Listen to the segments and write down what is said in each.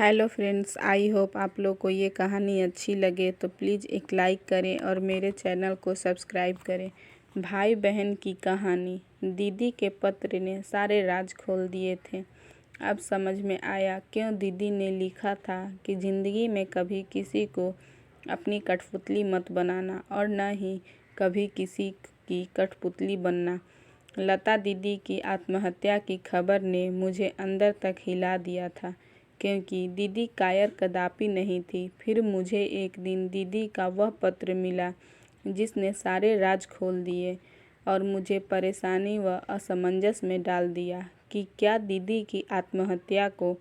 Hello friends, I hope आप लोग को ये कहानी अच्छी लगे तो प्लीज़ एक लाइक करें और मेरे चैनल को सब्सक्राइब करें। भाई बहन की कहानी। दीदी के पत्र ने सारे राज खोल दिए थे। अब समझ में आया क्यों दीदी ने लिखा था कि ज़िंदगी में कभी किसी को अपनी कठपुतली मत बनाना और न ही कभी किसी की कठपुतली बनना। लता दीदी की आत्महत्या की खबर ने मुझे अंदर तक हिला दिया था, क्योंकि दीदी कायर कदापि नहीं थी। फिर मुझे एक दिन दीदी का वह पत्र मिला जिसने सारे राज खोल दिए और मुझे परेशानी व असमंजस में डाल दिया कि क्या दीदी की आत्महत्या को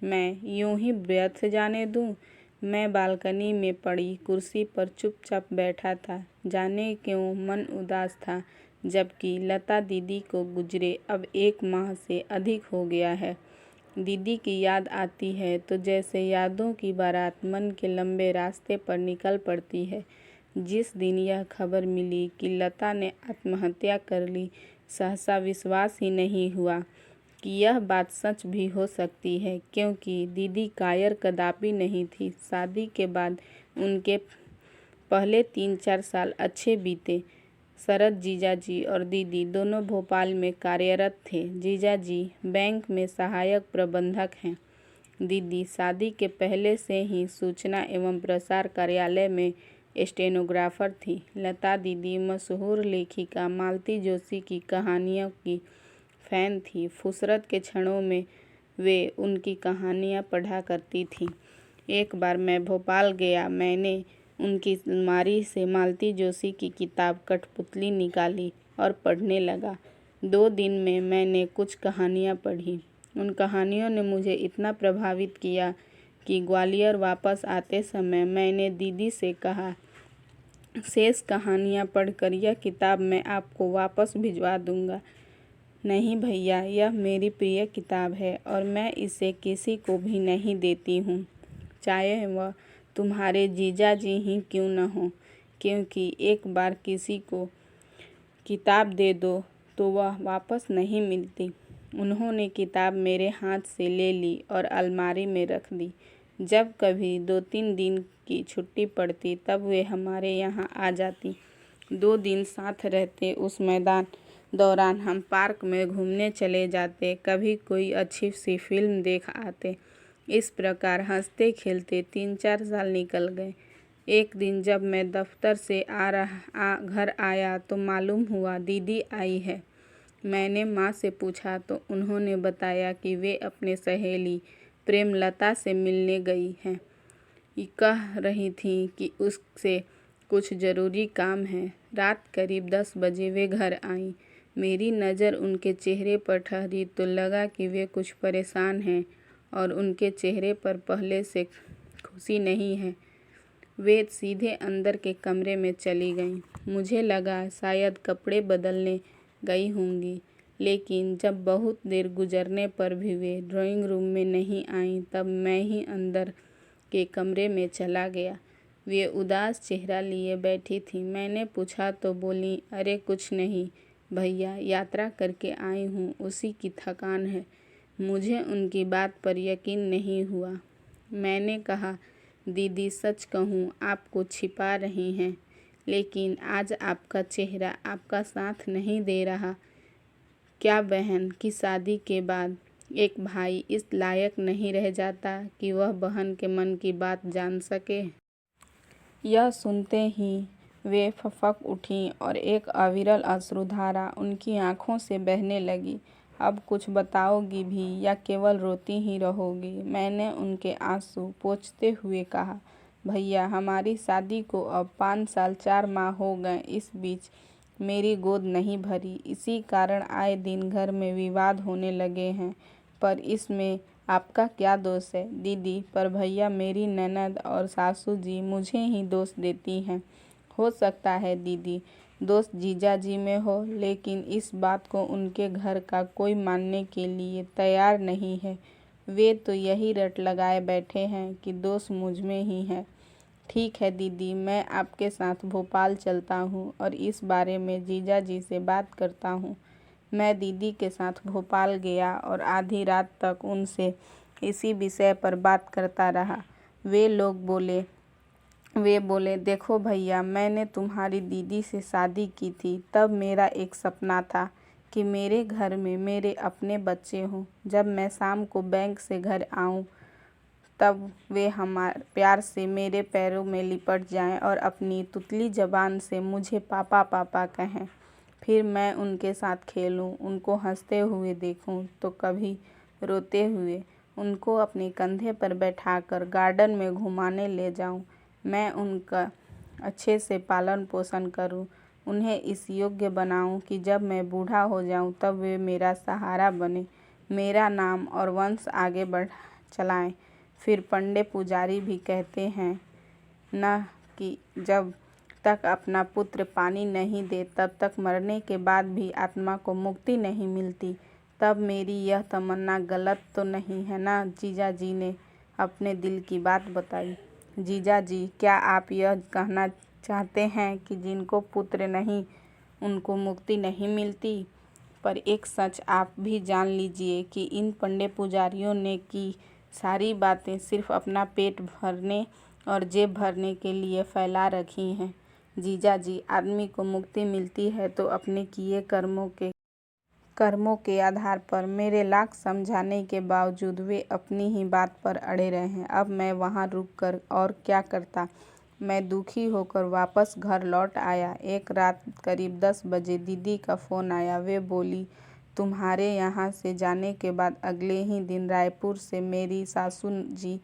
मैं यूं ही व्यर्थ जाने दूं। मैं बालकनी में पड़ी कुर्सी पर चुपचाप बैठा था। जाने क्यों मन उदास था, जबकि लता दीदी को गुजरे अब 1 माह से अधिक हो गया है। दीदी की याद आती है तो जैसे यादों की बारात मन के लंबे रास्ते पर निकल पड़ती है। जिस दिन यह खबर मिली कि लता ने आत्महत्या कर ली, सहसा विश्वास ही नहीं हुआ कि यह बात सच भी हो सकती है, क्योंकि दीदी कायर कदापि नहीं थी। शादी के बाद उनके पहले 3-4 साल अच्छे बीते। शरद जीजाजी और दीदी दोनों भोपाल में कार्यरत थे। जीजाजी बैंक में सहायक प्रबंधक हैं। दीदी शादी के पहले से ही सूचना एवं प्रसार कार्यालय में स्टेनोग्राफर थी। लता दीदी मशहूर लेखिका मालती जोशी की कहानियों की फैन थी। फुसरत के क्षणों में वे उनकी कहानियाँ पढ़ा करती थीं। एक बार मैं भोपाल गया। मैंने उनकी अलमारी से मालती जोशी की किताब कठपुतली निकाली और पढ़ने लगा। 2 दिन में मैंने कुछ कहानियाँ पढ़ी। उन कहानियों ने मुझे इतना प्रभावित किया कि ग्वालियर वापस आते समय मैंने दीदी से कहा, शेष कहानियाँ पढ़कर यह किताब मैं आपको वापस भिजवा दूँगा। नहीं भैया, यह मेरी प्रिय किताब है और मैं इसे किसी को भी नहीं देती हूँ, चाहे वह तुम्हारे जीजाजी ही क्यों न हो, क्योंकि एक बार किसी को किताब दे दो तो वह वापस नहीं मिलती। उन्होंने किताब मेरे हाथ से ले ली और अलमारी में रख दी। जब कभी 2-3 दिन की छुट्टी पड़ती तब वे हमारे यहाँ आ जाती। 2 दिन साथ रहते। उस दौरान हम पार्क में घूमने चले जाते, कभी कोई अच्छी सी फिल्म देख आते। इस प्रकार हंसते खेलते 3-4 साल निकल गए। एक दिन जब मैं दफ्तर से घर आया तो मालूम हुआ दीदी आई है। मैंने माँ से पूछा तो उन्होंने बताया कि वे अपने सहेली प्रेमलता से मिलने गई हैं। कह रही थीं कि उससे कुछ ज़रूरी काम है। रात करीब 10 बजे वे घर आईं। मेरी नज़र उनके चेहरे पर ठहरी तो लगा कि वे कुछ परेशान हैं और उनके चेहरे पर पहले से खुशी नहीं है। वे सीधे अंदर के कमरे में चली गईं। मुझे लगा शायद कपड़े बदलने गई होंगी, लेकिन जब बहुत देर गुजरने पर भी वे ड्राइंग रूम में नहीं आईं, तब मैं ही अंदर के कमरे में चला गया। वे उदास चेहरा लिए बैठी थीं। मैंने पूछा तो बोलीं, अरे कुछ नहीं भैया, यात्रा करके आई हूँ, उसी की थकान है। मुझे उनकी बात पर यकीन नहीं हुआ। मैंने कहा, दीदी सच कहूँ आपको छिपा रही हैं, लेकिन आज आपका चेहरा आपका साथ नहीं दे रहा। क्या बहन की शादी के बाद एक भाई इस लायक नहीं रह जाता कि वह बहन के मन की बात जान सके? यह सुनते ही वे फपक उठीं और एक अविरल अश्रुधारा उनकी आंखों से बहने लगी। अब कुछ बताओगी भी या केवल रोती ही रहोगी? मैंने उनके आंसू पोंछते हुए कहा, भैया हमारी शादी को अब 5 साल 4 माह हो गए। इस बीच मेरी गोद नहीं भरी। इसी कारण आए दिन घर में विवाद होने लगे हैं। पर इसमें आपका क्या दोष है दीदी? पर भैया मेरी ननद और सासू जी मुझे ही दोष देती हैं। हो सकता है दीदी दोष जीजा जी में हो, लेकिन इस बात को उनके घर का कोई मानने के लिए तैयार नहीं है। वे तो यही रट लगाए बैठे हैं कि दोष मुझ में ही है। ठीक है दीदी, मैं आपके साथ भोपाल चलता हूँ और इस बारे में जीजा जी से बात करता हूँ। मैं दीदी के साथ भोपाल गया और आधी रात तक उनसे इसी विषय पर बात करता रहा। वे बोले देखो भैया, मैंने तुम्हारी दीदी से शादी की थी तब मेरा एक सपना था कि मेरे घर में मेरे अपने बच्चे हों। जब मैं शाम को बैंक से घर आऊं तब वे हमारे प्यार से मेरे पैरों में लिपट जाएं और अपनी तुतली ज़बान से मुझे पापा पापा कहें। फिर मैं उनके साथ खेलूं, उनको हंसते हुए देखूं तो कभी रोते हुए। उनको अपने कंधे पर बैठाकर गार्डन में घुमाने ले जाऊं। मैं उनका अच्छे से पालन पोषण करूं, उन्हें इस योग्य बनाऊं कि जब मैं बूढ़ा हो जाऊं तब वे मेरा सहारा बने, मेरा नाम और वंश आगे बढ़ चलाएं। फिर पंडे पुजारी भी कहते हैं न कि जब तक अपना पुत्र पानी नहीं दे तब तक मरने के बाद भी आत्मा को मुक्ति नहीं मिलती। तब मेरी यह तमन्ना गलत तो नहीं है ना? जीजा जी ने अपने दिल की बात बताई। जीजा जी, क्या आप यह कहना चाहते हैं कि जिनको पुत्र नहीं उनको मुक्ति नहीं मिलती? पर एक सच आप भी जान लीजिए कि इन पंडे पुजारियों ने की सारी बातें सिर्फ अपना पेट भरने और जेब भरने के लिए फैला रखी हैं। जीजा जी, आदमी को मुक्ति मिलती है तो अपने किए कर्मों के आधार पर। मेरे लाख समझाने के बावजूद वे अपनी ही बात पर अड़े रहे। अब मैं वहाँ रुककर और क्या करता। मैं दुखी होकर वापस घर लौट आया। एक रात करीब 10 बजे दीदी का फ़ोन आया। वे बोली, तुम्हारे यहाँ से जाने के बाद अगले ही दिन रायपुर से मेरी सासू जी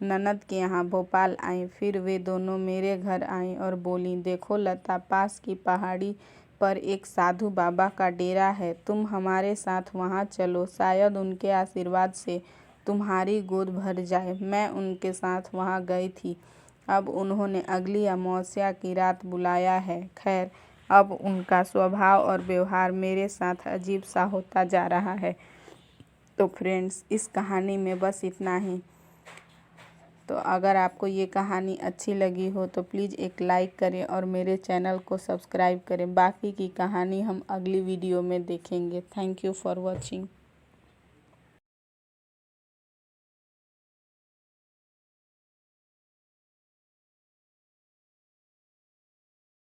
ननद के यहाँ भोपाल आईं। फिर वे दोनों मेरे घर आईं और बोलीं, देखो लता, पास की पहाड़ी पर एक साधु बाबा का डेरा है, तुम हमारे साथ वहाँ चलो, शायद उनके आशीर्वाद से तुम्हारी गोद भर जाए। मैं उनके साथ वहाँ गई थी। अब उन्होंने अगली अमावस्या की रात बुलाया है। खैर, अब उनका स्वभाव और व्यवहार मेरे साथ अजीब सा होता जा रहा है। तो फ्रेंड्स, इस कहानी में बस इतना ही। तो अगर आपको ये कहानी अच्छी लगी हो तो प्लीज़ एक लाइक करें और मेरे चैनल को सब्सक्राइब करें। बाकी की कहानी हम अगली वीडियो में देखेंगे। Thank you for watching.